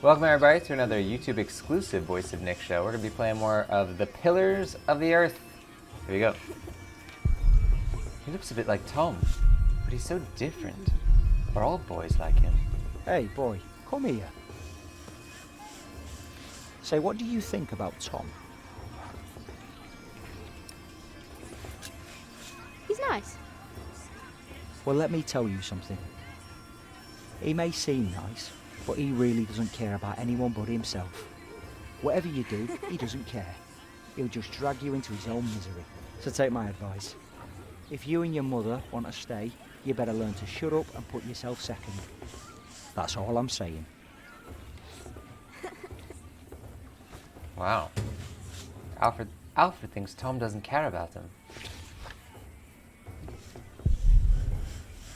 Welcome everybody to another YouTube exclusive Voice of Nick show. We're going to be playing more of The Pillars of the Earth. Here we go. He looks a bit like Tom, but he's so different. Are all boys like him? Hey boy, come here. Say, what do you think about Tom? He's nice. Well, let me tell you something. He may seem nice, but he really doesn't care about anyone but himself. Whatever you do, he doesn't care. He'll just drag you into his own misery. So take my advice. If you and your mother want to stay, you better learn to shut up and put yourself second. That's all I'm saying. Wow. Alfred thinks Tom doesn't care about him.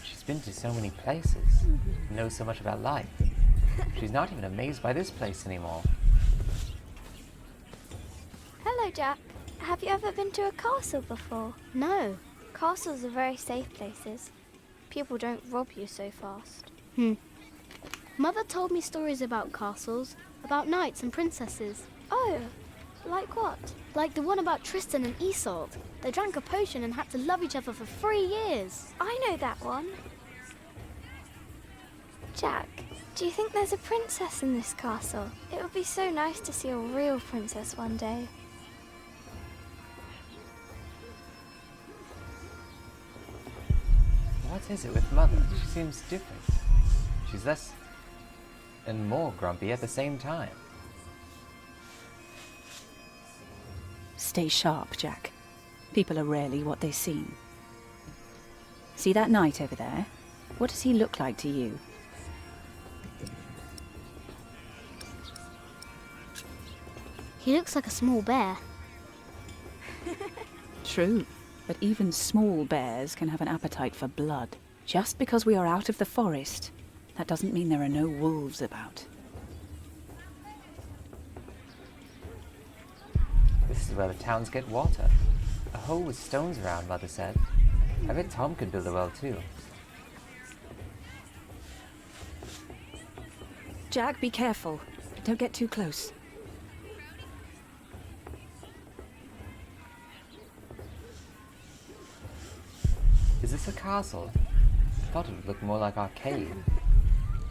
She's been to so many places, knows so much about life. She's not even amazed by this place anymore. Hello, Jack. Have you ever been to a castle before? No. Castles are very safe places. People don't rob you so fast. Mother told me stories about castles, about knights and princesses. Oh, like what? Like the one about Tristan and Isolde. They drank a potion and had to love each other for 3 years. I know that one. Jack, do you think there's a princess in this castle? It would be so nice to see a real princess one day. What is it with Mother? She seems different. She's less and more grumpy at the same time. Stay sharp, Jack. People are rarely what they seem. See that knight over there? What does he look like to you? He looks like a small bear. True, but even small bears can have an appetite for blood. Just because we are out of the forest, that doesn't mean there are no wolves about. This is where the towns get water. A hole with stones around, Mother said. I bet Tom could build a well too. Jack, be careful. Don't get too close. Is this a castle? I thought it would look more like arcade.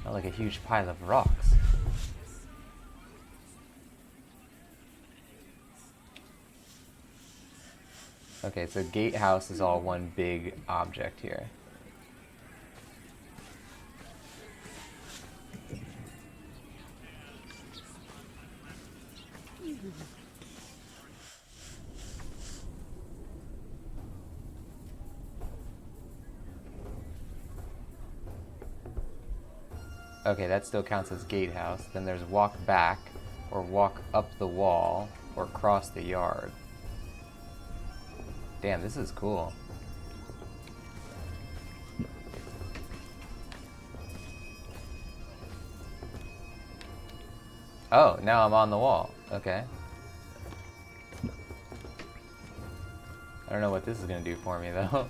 Not like a huge pile of rocks. Okay, so gatehouse is all one big object here. Okay, that still counts as gatehouse. Then there's walk back, or walk up the wall, or cross the yard. Damn, this is cool. Oh, now I'm on the wall. Okay. I don't know what this is gonna do for me though.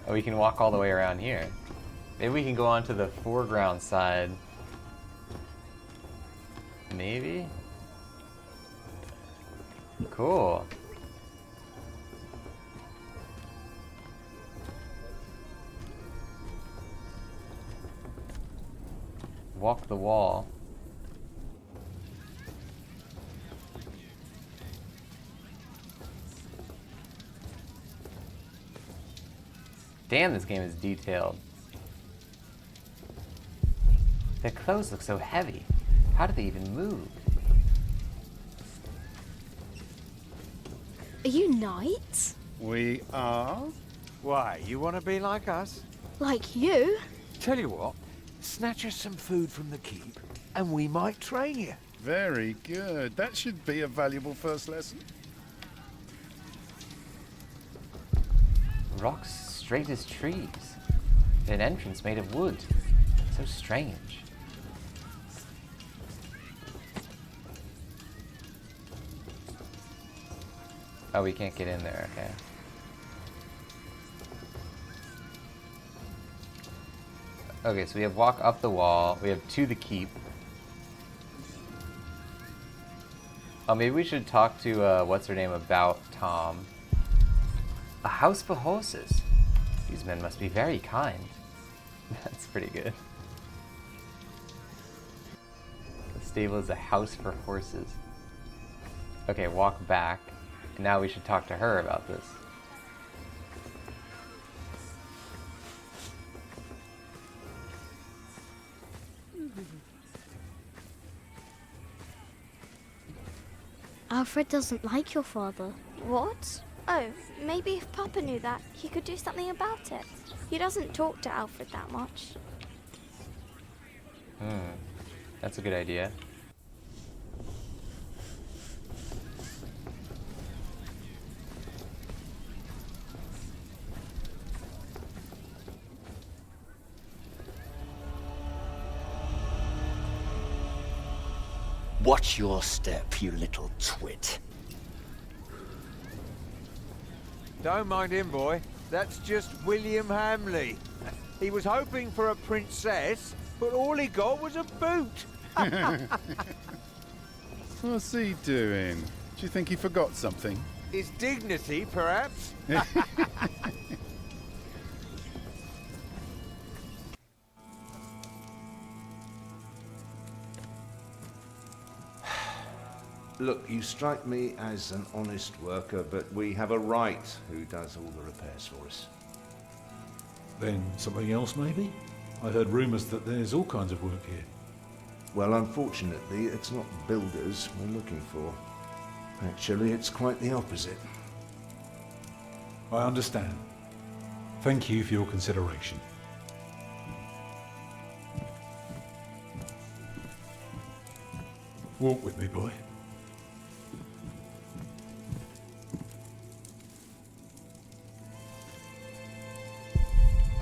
Oh, we can walk all the way around here. Maybe we can go onto the foreground side. Maybe? Cool. Walk the wall. Damn, this game is detailed. Their clothes look so heavy. How do they even move? Are you knights? We are? Why, you want to be like us? Like you? Tell you what, snatch us some food from the keep, and we might train you. Very good. That should be a valuable first lesson. Rocks straight as trees. An entrance made of wood. So strange. Oh, we can't get in there, okay. Okay, so we have walk up the wall. We have to the keep. Oh, maybe we should talk to, what's her name, about Tom. A house for horses. These men must be very kind. That's pretty good. The stable is a house for horses. Okay, walk back. And now we should talk to her about this. Alfred doesn't like your father. What? Oh, maybe if Papa knew that, he could do something about it. He doesn't talk to Alfred that much. That's a good idea. Watch your step, you little twit. Don't mind him, boy. That's just William Hamley. He was hoping for a princess, but all he got was a boot. What's he doing? Do you think he forgot something? His dignity, perhaps? Look, you strike me as an honest worker, but we have a right who does all the repairs for us. Then something else, maybe? I heard rumours that there's all kinds of work here. Well, unfortunately, it's not builders we're looking for. Actually, it's quite the opposite. I understand. Thank you for your consideration. Walk with me, boy.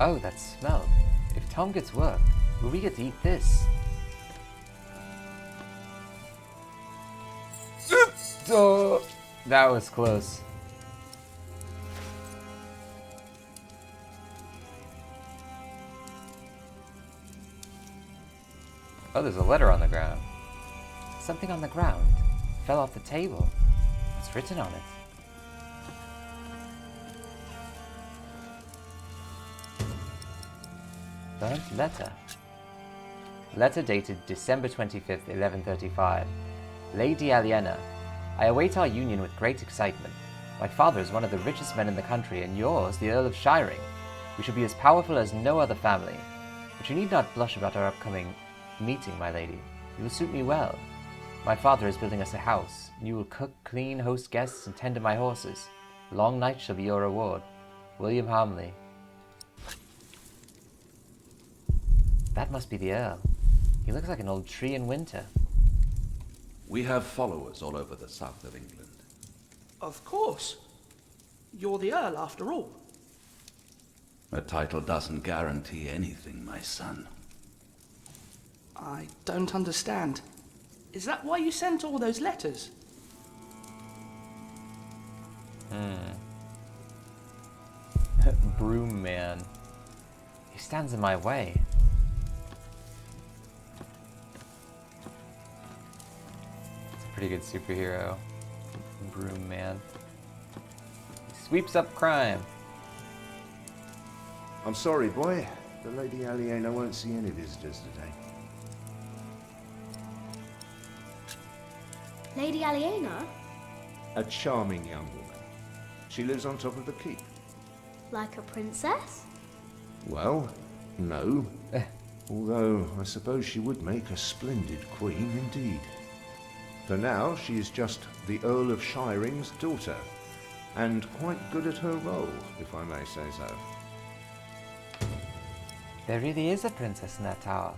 Oh, that smell. If Tom gets work, will we get to eat this? Oh, that was close. Oh, there's a letter on the ground. Something on the ground. Fell off the table. What's written on it? Burnt letter. Letter dated December 25th, 1135. Lady Aliena, I await our union with great excitement. My father is one of the richest men in the country, and yours, the Earl of Shiring. We shall be as powerful as no other family. But you need not blush about our upcoming meeting, my lady. You will suit me well. My father is building us a house, and you will cook, clean, host guests, and tend to my horses. Long nights shall be your reward. William Hamley. That must be the Earl. He looks like an old tree in winter. We have followers all over the south of England. Of course. You're the Earl, after all. A title doesn't guarantee anything, my son. I don't understand. Is that why you sent all those letters? Broom man. He stands in my way. It's a pretty good superhero. Broom man. He sweeps up crime. I'm sorry, boy. The Lady Aliena won't see any visitors today. Lady Aliena? A charming young woman. She lives on top of the keep. Like a princess? Well, no. Although, I suppose she would make a splendid queen indeed. For now, she is just the Earl of Shiring's daughter, and quite good at her role, if I may say so. There really is a princess in that tower.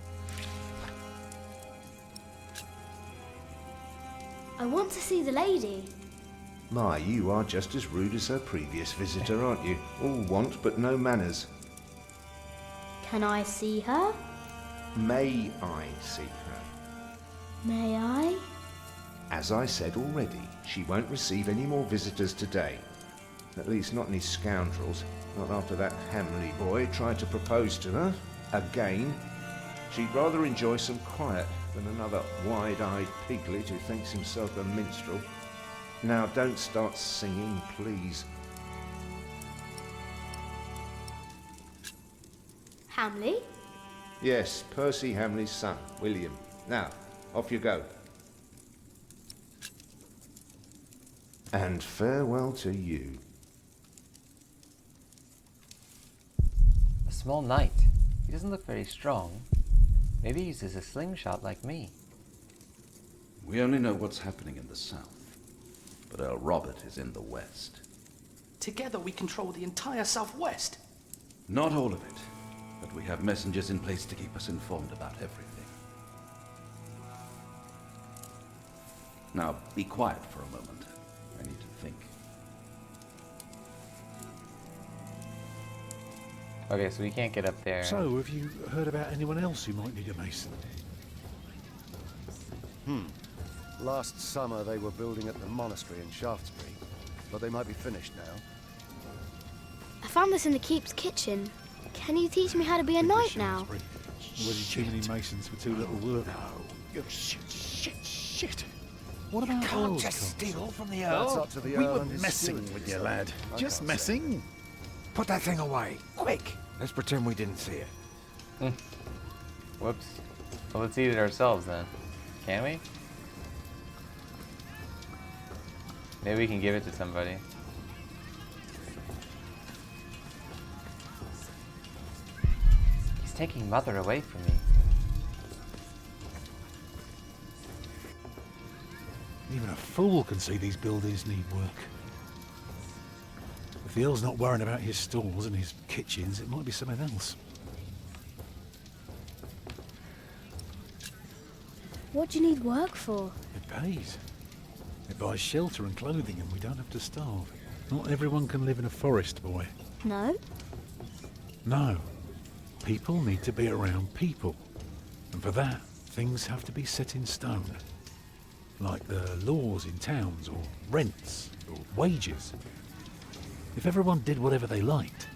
I want to see the lady. My, you are just as rude as her previous visitor, aren't you? All want but no manners. Can I see her? May I see her? May I? As I said already, she won't receive any more visitors today. At least not any scoundrels. Not after that Hamley boy tried to propose to her. again. She'd rather enjoy some quiet than another wide-eyed piglet who thinks himself a minstrel. Now don't start singing, please. Hamley? Yes, Percy Hamley's son, William. Now, off you go. And farewell to you. A small knight. He doesn't look very strong. Maybe he uses a slingshot like me. We only know what's happening in the south, but Earl Robert is in the west. Together we control the entire southwest. Not all of it, but we have messengers in place to keep us informed about everything. Now, be quiet for a moment. I need to think. Okay, so we can't get up there. So, have you heard about anyone else who might need a mason? Last summer they were building at the monastery in Shaftesbury, but they might be finished now. I found this in the keep's kitchen. Can you teach me how to be a knight now? Already too many masons for too little work. No. Shit. What about You can't Earl's just castle? steal from the That's Earl. up to the We Earl were and his messing stewards, with you, Mr. lad. I Just can't messing. Put that thing away, quick. Let's pretend we didn't see it. Whoops. Well, let's eat it ourselves then. Can we? Maybe we can give it to somebody. He's taking Mother away from me. Even a fool can see these buildings need work. If the Earl's not worrying about his stalls and his kitchens, it might be something else. What do you need work for? It pays. It buys shelter and clothing and we don't have to starve. Not everyone can live in a forest, boy. No? No. People need to be around people. And for that, things have to be set in stone. Like the laws in towns, or rents, or wages. If everyone did whatever they liked,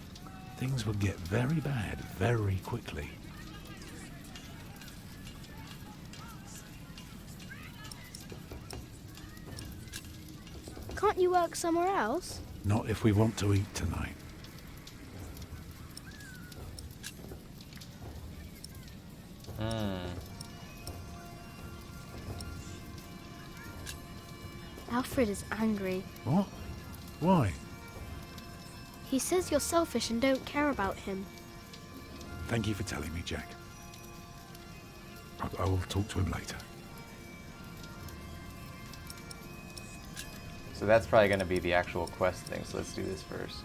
things would get very bad very quickly. Can't you work somewhere else? Not if we want to eat tonight. Alfred is angry. What? Why? He says you're selfish and don't care about him. Thank you for telling me, Jack. I will talk to him later. So that's probably going to be the actual quest thing, so let's do this first.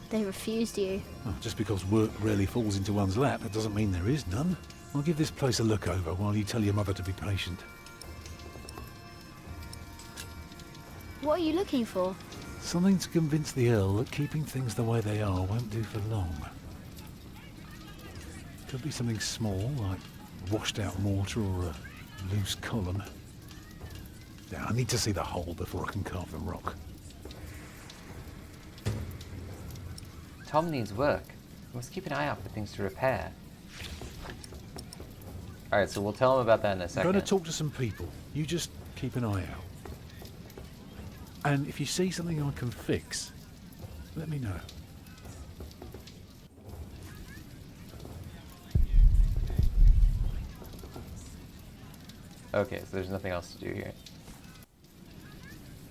They refused you. Well, just because work rarely falls into one's lap, that doesn't mean there is none. I'll give this place a look over while you tell your mother to be patient. What are you looking for? Something to convince the Earl that keeping things the way they are won't do for long. Could be something small, like washed out mortar or a loose column. Yeah, I need to see the hole before I can carve the rock. Tom needs work. We must keep an eye out for things to repair. Alright, so we'll tell him about that in a I'm second. going to talk to some people. You just keep an eye out. And if you see something I can fix, let me know. Okay, so there's nothing else to do here.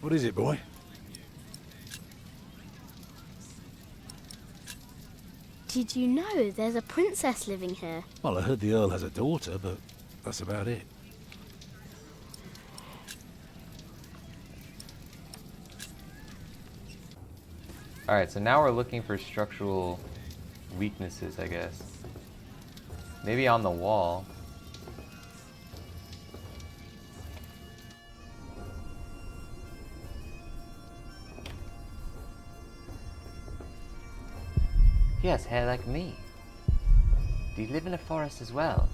What is it, boy? Did you know there's a princess living here? Well, I heard the Earl has a daughter, but that's about it. Alright, so now we're looking for structural weaknesses, I guess. Maybe on the wall. He has hair like me. Do you live in a forest as well?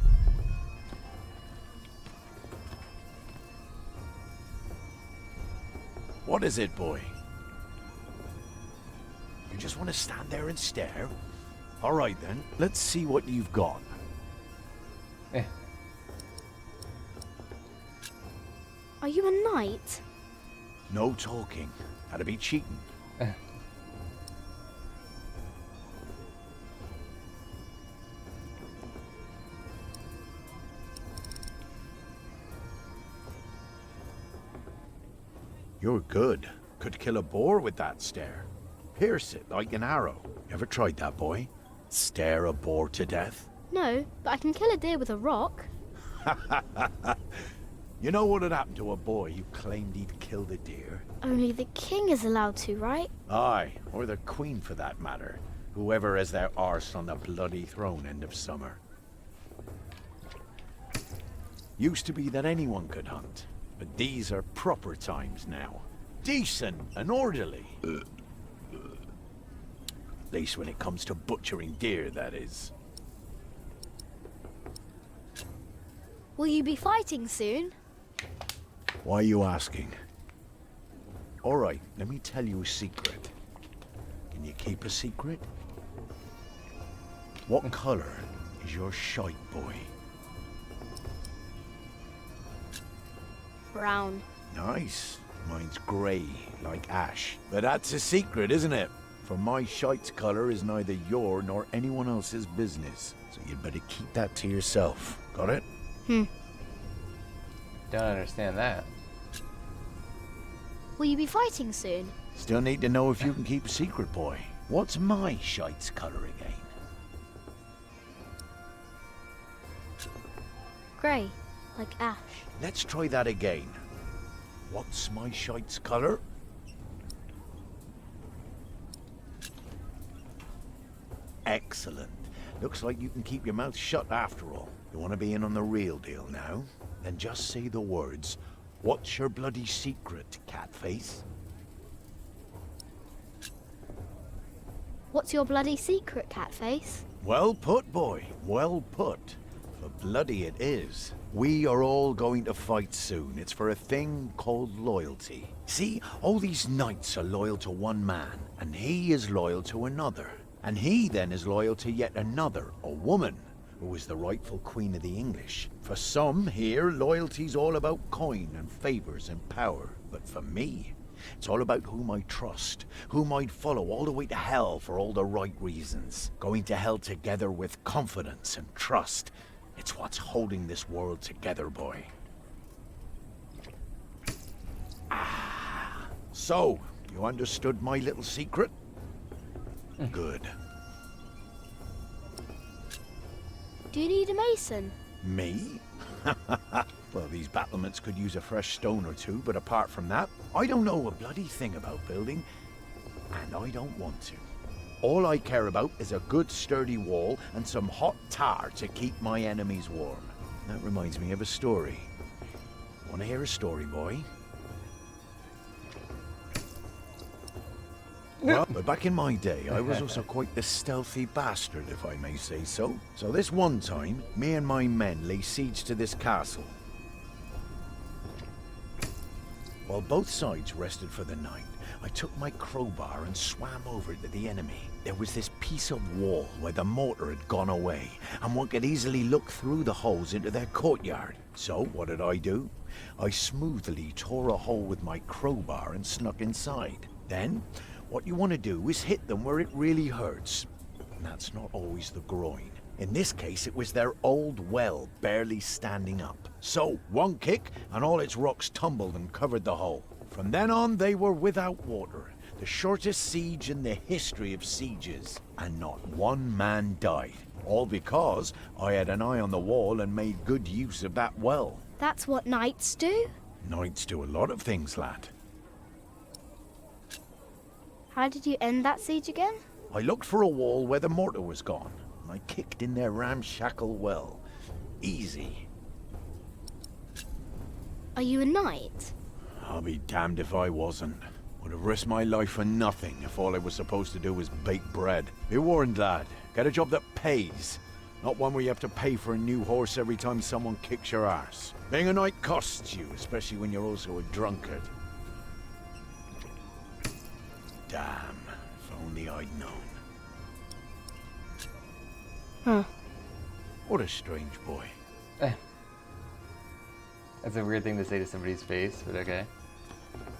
What is it, boy? You just want to stand there and stare? All right then, let's see what you've got. Are you a knight? No talking. That'd be cheating. You're good. Could kill a boar with that stare. Pierce it like an arrow. Ever tried that, boy? Stare a boar to death? No, but I can kill a deer with a rock. You know what had happened to a boy who claimed he'd killed a deer? Only the king is allowed to, right? Aye, or the queen for that matter. Whoever has their arse on the bloody throne end of summer. Used to be that anyone could hunt, but these are proper times now. Decent and orderly. At least when it comes to butchering deer, that is. Will you be fighting soon? Why are you asking? All right, let me tell you a secret. Can you keep a secret? What color is your shite, boy? Brown. Nice. Mine's grey, like ash. But that's a secret, isn't it? For my shite's color is neither your nor anyone else's business. So you'd better keep that to yourself. Got it? Hmm. Don't understand that. Will you be fighting soon? Still need to know if you can keep a secret, boy. What's my shite's color again? Grey, like ash. Let's try that again. What's my shite's color? Excellent. Looks like you can keep your mouth shut after all. You want to be in on the real deal now? Then just say the words, "What's your bloody secret, Catface?" What's your bloody secret, Catface? Well put, boy. Well put. For bloody it is. We are all going to fight soon. It's for a thing called loyalty. See, all these knights are loyal to one man, and he is loyal to another. And he then is loyal to yet another, a woman, who is the rightful queen of the English. For some here, loyalty's all about coin and favors and power. But for me, it's all about whom I trust, whom I'd follow all the way to hell for all the right reasons. Going to hell together with confidence and trust. It's what's holding this world together, boy. So, you understood my little secret? Good. Do you need a mason? Me? Well, these battlements could use a fresh stone or two, but apart from that, I don't know a bloody thing about building, and I don't want to. All I care about is a good sturdy wall and some hot tar to keep my enemies warm. That reminds me of a story. Want to hear a story, boy? Well, but back in my day, I was also quite the stealthy bastard, if I may say so. So this one time, me and my men lay siege to this castle. While both sides rested for the night, I took my crowbar and swam over to the enemy. There was this piece of wall where the mortar had gone away, and one could easily look through the holes into their courtyard. So what did I do? I smoothly tore a hole with my crowbar and snuck inside. Then, what you want to do is hit them where it really hurts. And that's not always the groin. In this case, it was their old well barely standing up. So, one kick, and all its rocks tumbled and covered the hole. From then on, they were without water. The shortest siege in the history of sieges. And not one man died. All because I had an eye on the wall and made good use of that well. That's what knights do? Knights do a lot of things, lad. How did you end that siege again? I looked for a wall where the mortar was gone, and I kicked in their ramshackle well. Easy. Are you a knight? I'll be damned if I wasn't. Would have risked my life for nothing if all I was supposed to do was bake bread. Be warned, lad. Get a job that pays. Not one where you have to pay for a new horse every time someone kicks your arse. Being a knight costs you, especially when you're also a drunkard. Damn, if only I'd known. Huh. What a strange boy. That's a weird thing to say to somebody's face, but okay.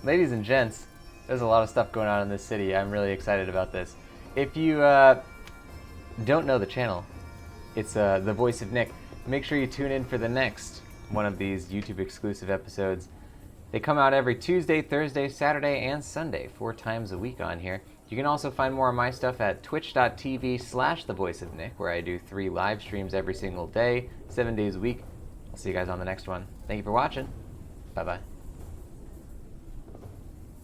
Ladies and gents, there's a lot of stuff going on in this city. I'm really excited about this. If you don't know the channel, it's The Voice of Nick. Make sure you tune in for the next one of these YouTube exclusive episodes. They come out every Tuesday, Thursday, Saturday, and Sunday, 4 times a week on here. You can also find more of my stuff at twitch.tv/thevoiceofnick, where I do 3 live streams every single day, 7 days a week. I'll see you guys on the next one. Thank you for watching. Bye-bye.